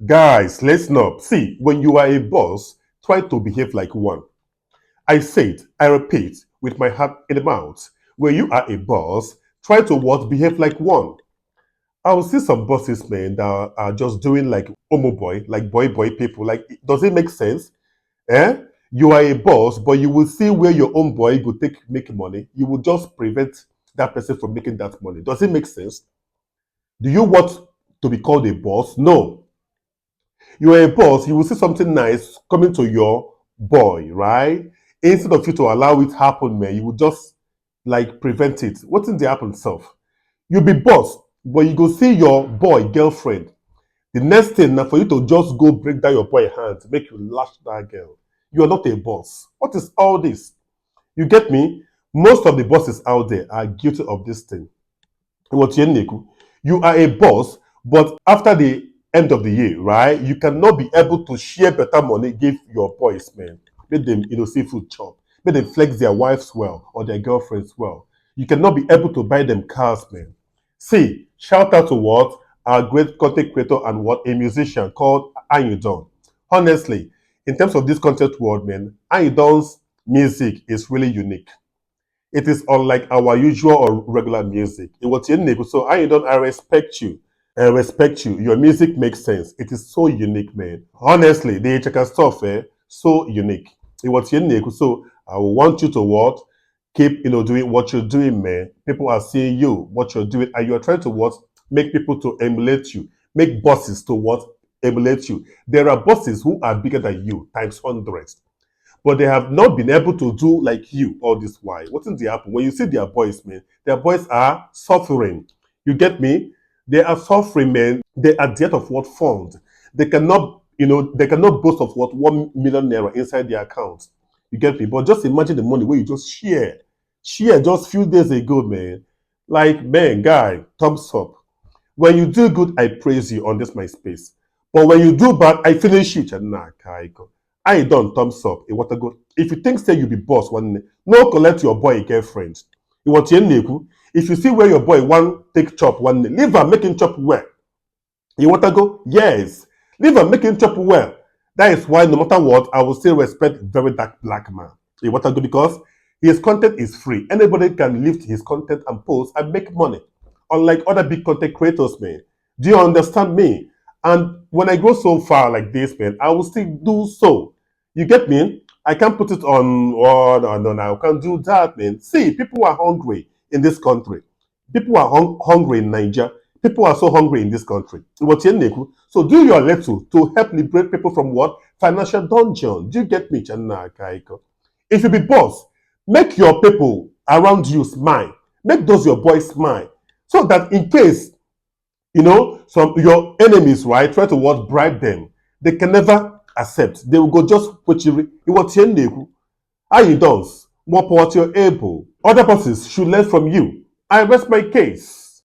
Guys, listen up. See, when you are a boss, try to behave like one. I say it, I repeat, with my heart in the mouth. When you are a boss, try to what? Behave like one. I will see some bosses, man, that are just doing like homo boy, like boy people. Like, does it make sense? Eh? You are a boss, but you will see where your own boy will make money. You will just prevent that person from making that money. Does it make sense? Do you want to be called a boss? No. You are a boss, you will see something nice coming to your boy, right? Instead of you to allow it happen, man, you will just like prevent it. What did they happen self? You be boss, but you go see your boy girlfriend. The next thing now for you to just go break down your boy hand, make you lash that girl. You are not a boss. What is all this? You get me? Most of the bosses out there are guilty of this thing. You are a boss, but after the end of the year, right, you cannot be able to share better money, give your boys, man. Make them, see food chop. Make them flex their wives well or their girlfriends well. You cannot be able to buy them cars, man. See, shout out to what? Our great content creator and what? A musician called Ayudon. Honestly, in terms of this content world, man, Ayudon's music is really unique. It is unlike our usual or regular music. It was unique. So I respect you. I respect you. Your music makes sense. It is so unique, man. Honestly, the Echeka stuff, so unique. It was unique. So I want you to what? Keep, doing what you're doing, man. People are seeing you, what you're doing, and you're trying to what? Make people to emulate you. Make bosses to what? Emulate you. There are bosses who are bigger than you, times hundreds, but they have not been able to do like you all this while. What is the happen? When you see their boys, man, their boys are suffering. You get me? They are suffering, man. They are debt of what fund. They cannot, they cannot boast of what 1 million naira inside their account. You get me? But just imagine the money where you just share just few days ago, man. Like, man, guy, thumbs up. When you do good, I praise you on this my space. But when you do bad, I finish you. Nah, Kaiko. I don't thumbs up. It what go. If you think say you be boss one day, no collect your boy girlfriend. It what you neku. If you see where your boy one take chop one day, leave her making chop well. You want to go? Yes. Leave her making chop well. That is why no matter what, I will still respect very dark black man. You want to go because his content is free. Anybody can lift his content and post and make money. Unlike other big content creators, man. Do you understand me? And when I go so far like this, man, I will still do so. You get me? I can't put it on, oh, no, I can't do that, man. See, people are hungry in this country. People are hungry in Nigeria. People are so hungry in this country. So do your little to help liberate people from what? Financial dungeon. Do you get me, Channa Kaiko? If you be boss, make your people around you smile. Make those your boys smile. So that in case, some your enemies, right, try to what? Bribe them. They can never accept. They will go just what you how you dance. More power to your able. Other bosses should learn from you. I rest my case.